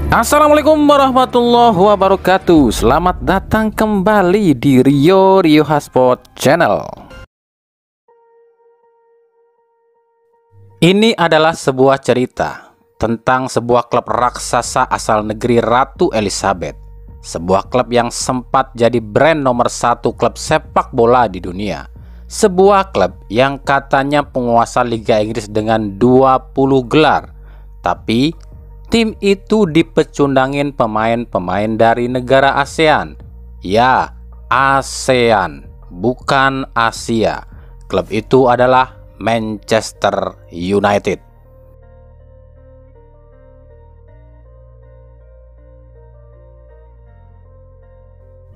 Assalamualaikum warahmatullahi wabarakatuh. Selamat datang kembali di Rio Hasport Channel. Ini adalah sebuah cerita tentang sebuah klub raksasa asal negeri Ratu Elizabeth. Sebuah klub yang sempat jadi brand nomor 1 klub sepak bola di dunia. Sebuah klub yang katanya penguasa Liga Inggris dengan 20 gelar. Tapi tim itu dipecundangin pemain-pemain dari negara ASEAN. Ya, ASEAN, bukan Asia. Klub itu adalah Manchester United.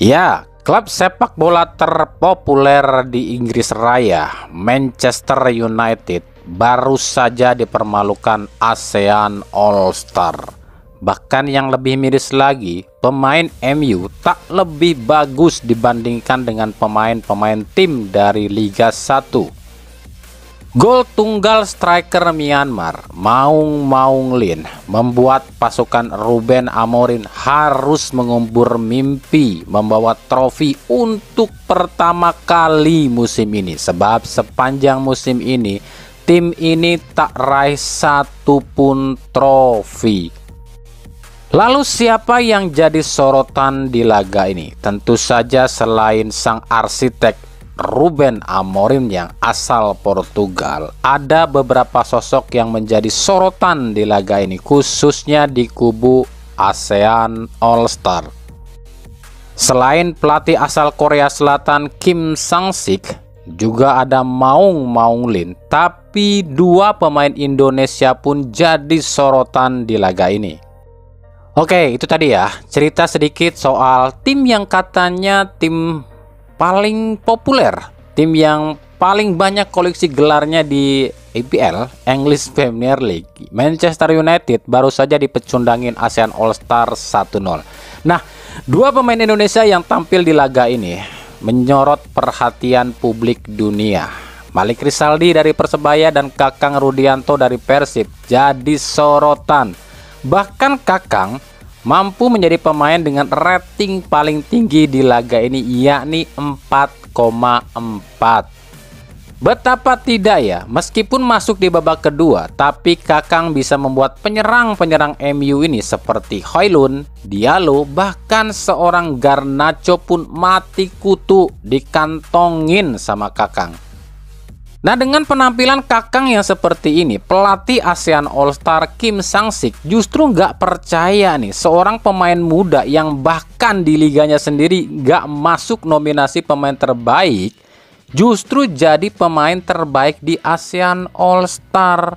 Ya, klub sepak bola terpopuler di Inggris Raya, Manchester United, baru saja dipermalukan ASEAN All Star. Bahkan yang lebih miris lagi, pemain MU tak lebih bagus dibandingkan dengan pemain-pemain tim dari Liga 1. Gol tunggal striker Myanmar, Maung Lin, membuat pasukan Ruben Amorim harus mengubur mimpi membawa trofi untuk pertama kali musim ini. Sebab sepanjang musim ini tim ini tak raih satu pun trofi. Lalu siapa yang jadi sorotan di laga ini? Tentu saja selain sang arsitek Ruben Amorim yang asal Portugal, ada beberapa sosok yang menjadi sorotan di laga ini, khususnya di kubu ASEAN All Star. Selain pelatih asal Korea Selatan Kim Sang-sik, juga ada Maung Lin, tapi dua pemain Indonesia pun jadi sorotan di laga ini. Oke, itu tadi ya cerita sedikit soal tim yang katanya tim paling populer, tim yang paling banyak koleksi gelarnya di EPL, English Premier League. Manchester United baru saja dipecundangin ASEAN All Star 1-0. Nah, dua pemain Indonesia yang tampil di laga ini menyorot perhatian publik dunia. Malik Rizaldi dari Persebaya dan Kakang Rudianto dari Persib jadi sorotan. Bahkan Kakang mampu menjadi pemain dengan rating paling tinggi di laga ini, yakni 4,4. Betapa tidak ya, meskipun masuk di babak kedua, tapi Kakang bisa membuat penyerang-penyerang MU ini seperti Højlund, Diallo, bahkan seorang Garnacho pun mati kutu dikantongin sama Kakang. Nah, dengan penampilan Kakang yang seperti ini, pelatih ASEAN All Star Kim Sang-sik justru nggak percaya nih seorang pemain muda yang bahkan di liganya sendiri nggak masuk nominasi pemain terbaik, justru jadi pemain terbaik di ASEAN All Star.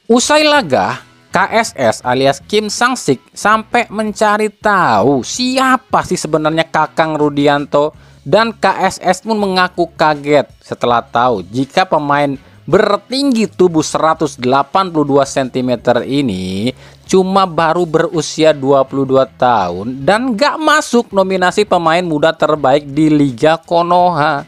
Usai laga, KSS alias Kim Sang-sik sampai mencari tahu siapa sih sebenarnya Kakang Rudianto. Dan KSS pun mengaku kaget setelah tahu jika pemain bertinggi tubuh 182 cm ini cuma baru berusia 22 tahun dan gak masuk nominasi pemain muda terbaik di Liga Konoha.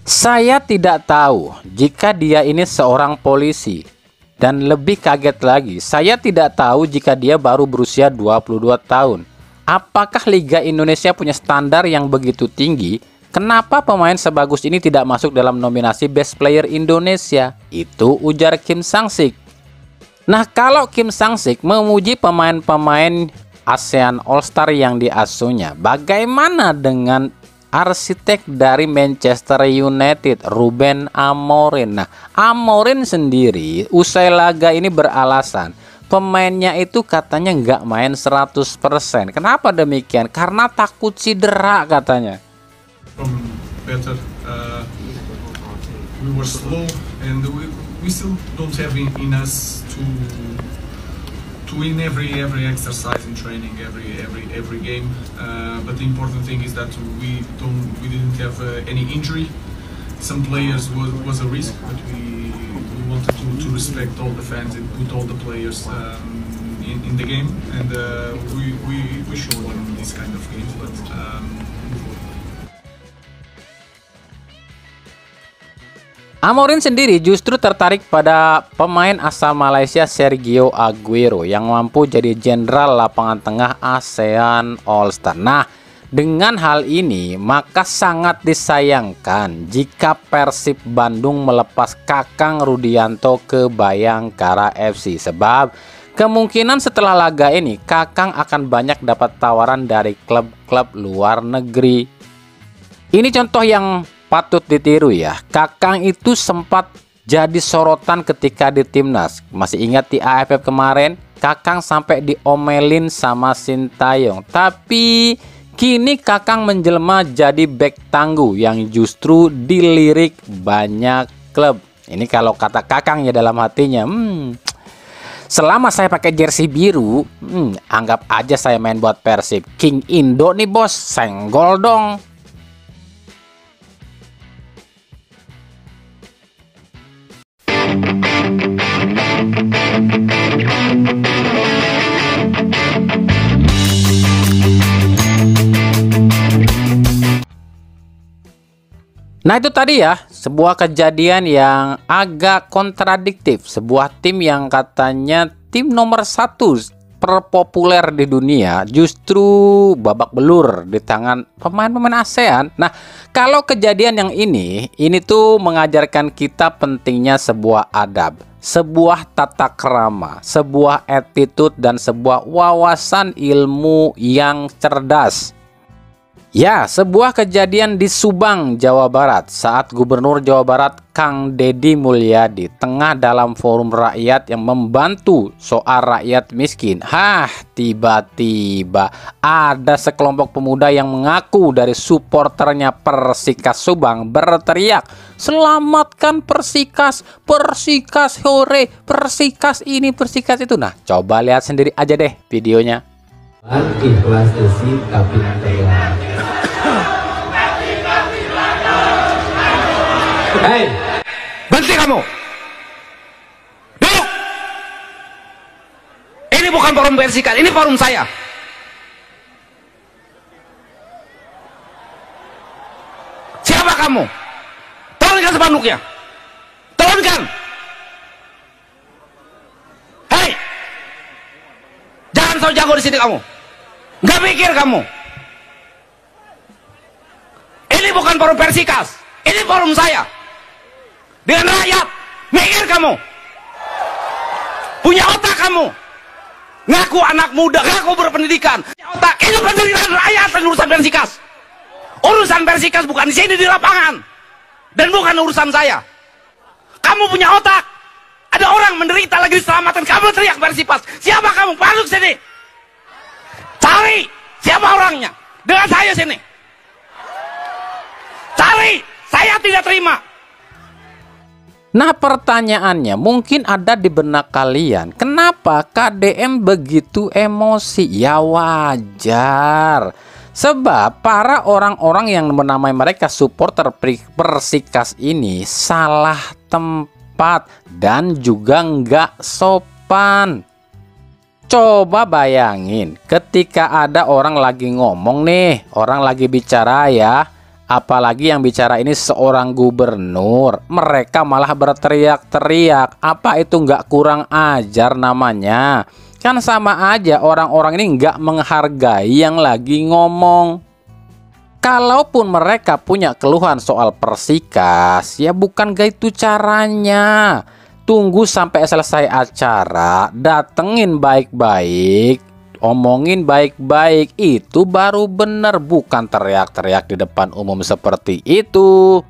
Saya tidak tahu jika dia ini seorang polisi. Dan lebih kaget lagi, saya tidak tahu jika dia baru berusia 22 tahun. Apakah Liga Indonesia punya standar yang begitu tinggi? Kenapa pemain sebagus ini tidak masuk dalam nominasi Best Player Indonesia? Itu ujar Kim Sang-sik. Nah, kalau Kim Sang-sik memuji pemain-pemain ASEAN All Star yang diasuhnya, bagaimana dengan arsitek dari Manchester United, Ruben Amorim? Nah, Amorim sendiri usai laga ini beralasan pemainnya itu katanya nggak main 100%. Kenapa demikian? Karena takut cedera katanya. We were slow and we still don't have in us to win every exercise in training, every game. But the important thing is that we didn't have any injury. Some players was a risk, but we wanted to respect all the fans and put all the players in the game, and we showed them this kind of games. But Amorim sendiri justru tertarik pada pemain asal Malaysia Sergio Aguero yang mampu jadi jenderal lapangan tengah ASEAN All Star. Nah, dengan hal ini maka sangat disayangkan jika Persib Bandung melepas Kakang Rudianto ke Bayangkara FC, sebab kemungkinan setelah laga ini Kakang akan banyak dapat tawaran dari klub-klub luar negeri. Ini contoh yang patut ditiru ya. Kakang itu sempat jadi sorotan ketika di timnas. Masih ingat di AFF kemarin, Kakang sampai diomelin sama Sintayong. Tapi kini Kakang menjelma jadi bek tangguh yang justru dilirik banyak klub. Ini kalau kata Kakang ya dalam hatinya, selama saya pakai jersey biru, anggap aja saya main buat Persib. King Indo nih bos, senggol dong. Nah itu tadi ya, sebuah kejadian yang agak kontradiktif. Sebuah tim yang katanya tim nomor 1 terpopuler di dunia justru babak belur di tangan pemain-pemain ASEAN. Nah kalau kejadian yang ini tuh mengajarkan kita pentingnya sebuah adab, sebuah tata krama, sebuah attitude, dan sebuah wawasan ilmu yang cerdas. Ya, sebuah kejadian di Subang, Jawa Barat saat Gubernur Jawa Barat Kang Deddy Mulyadi tengah dalam forum rakyat yang membantu soal rakyat miskin. Tiba-tiba ada sekelompok pemuda yang mengaku dari supporternya Persikas Subang berteriak, "Selamatkan Persikas, Persikas hore, Persikas ini, Persikas itu." Nah, coba lihat sendiri aja deh videonya. Ikhlas desi tapi telah. Hei, berhenti kamu. Duduk. Ini bukan forum Persikas, ini forum saya. Siapa kamu? Turunkan spanduknya. Turunkan. Hei, jangan so jago di sini kamu. Nggak mikir kamu. Ini bukan forum Persikas, ini forum saya. Dengan rakyat, mikir kamu. Punya otak kamu. Ngaku anak muda, ngaku berpendidikan. Punya otak, ini pendirian rakyat dan urusan Persikas. Urusan Persikas bukan di sini di lapangan. Dan bukan urusan saya. Kamu punya otak. Ada orang menderita lagi diselamatkan, kamu teriak Persipas. Siapa kamu? Masuk sini. Cari siapa orangnya. Dengan saya sini. Cari, saya tidak terima. Nah pertanyaannya mungkin ada di benak kalian, kenapa KDM begitu emosi? Ya wajar, sebab para orang-orang yang menamai mereka supporter Persikas ini salah tempat dan juga nggak sopan. Coba bayangin ketika ada orang lagi ngomong nih, orang lagi bicara ya, apalagi yang bicara ini seorang gubernur, mereka malah berteriak-teriak. Apa itu nggak kurang ajar namanya? Kan sama aja orang-orang ini nggak menghargai yang lagi ngomong. Kalaupun mereka punya keluhan soal Persikas, ya bukan gitu caranya. Tunggu sampai selesai acara, datengin baik-baik, omongin baik-baik, itu baru bener, bukan teriak-teriak di depan umum seperti itu.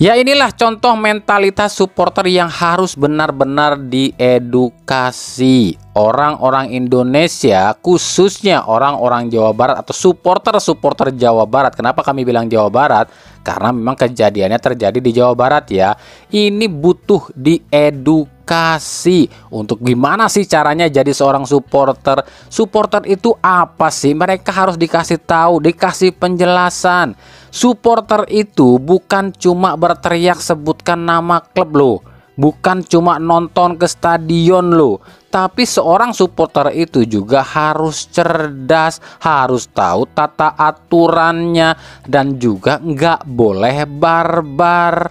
Ya inilah contoh mentalitas supporter yang harus benar-benar diedukasi. Orang-orang Indonesia, khususnya orang-orang Jawa Barat atau supporter-supporter Jawa Barat. Kenapa kami bilang Jawa Barat? Karena memang kejadiannya terjadi di Jawa Barat ya. Ini butuh diedukasi. Untuk gimana sih caranya jadi seorang supporter? Supporter itu apa sih? Mereka harus dikasih tahu, dikasih penjelasan. Supporter itu bukan cuma berteriak sebutkan nama klub loh. Bukan cuma nonton ke stadion loh. Tapi seorang supporter itu juga harus cerdas, harus tahu tata aturannya, dan juga nggak boleh barbar.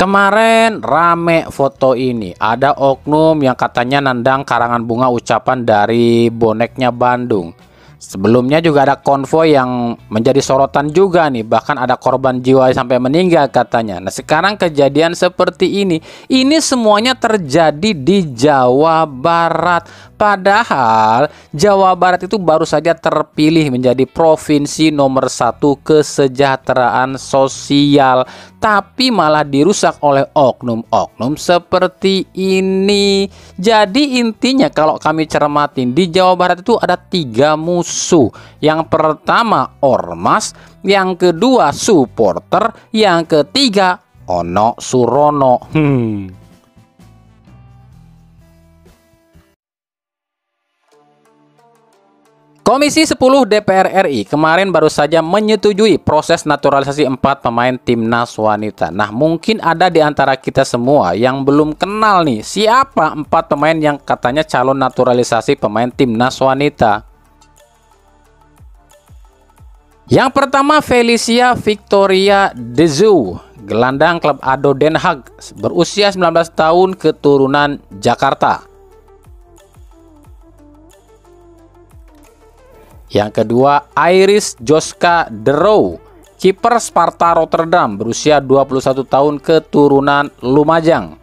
Kemarin rame foto ini, ada oknum yang katanya nendang karangan bunga ucapan dari boneknya Bandung. Sebelumnya juga ada konvoi yang menjadi sorotan juga nih, bahkan ada korban jiwa sampai meninggal katanya. Nah sekarang kejadian seperti ini semuanya terjadi di Jawa Barat. Padahal Jawa Barat itu baru saja terpilih menjadi provinsi nomor 1 kesejahteraan sosial, tapi malah dirusak oleh oknum-oknum seperti ini. Jadi intinya kalau kami cermatin, di Jawa Barat itu ada 3 musuh. Yang pertama ormas, yang kedua supporter, yang ketiga Ono Surono. Komisi 10 DPR RI kemarin baru saja menyetujui proses naturalisasi 4 pemain timnas wanita. Nah, mungkin ada di antara kita semua yang belum kenal nih siapa 4 pemain yang katanya calon naturalisasi pemain timnas wanita. Yang pertama Felicia Victoria De Zeeuw, gelandang klub ADO Den Haag, berusia 19 tahun, keturunan Jakarta. Yang kedua, Iris Joska De Roo, kiper Sparta Rotterdam, berusia 21 tahun, keturunan Lumajang.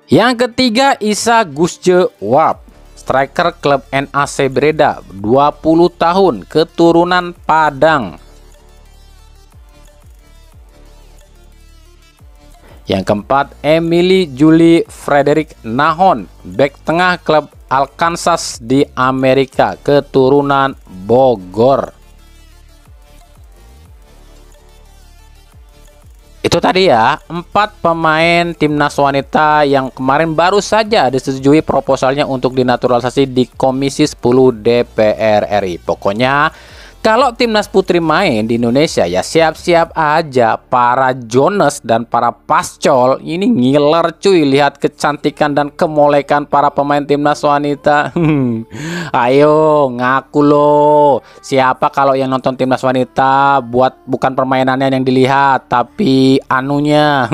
Yang ketiga, Isa Gusje Wap, striker klub NAC Breda, 20 tahun, keturunan Padang. Yang keempat, Emily Julie Frederick Nahon, bek tengah klub Arkansas di Amerika, keturunan Bogor. Itu tadi ya, 4 pemain timnas wanita yang kemarin baru saja disetujui proposalnya untuk dinaturalisasi di Komisi 10 DPR RI. Pokoknya kalau timnas putri main di Indonesia ya siap-siap aja, para Jones dan para Pascol ini ngiler cuy, lihat kecantikan dan kemolekan para pemain timnas wanita. Ayo ngaku lo, siapa kalau yang nonton timnas wanita buat bukan permainannya yang dilihat tapi anunya.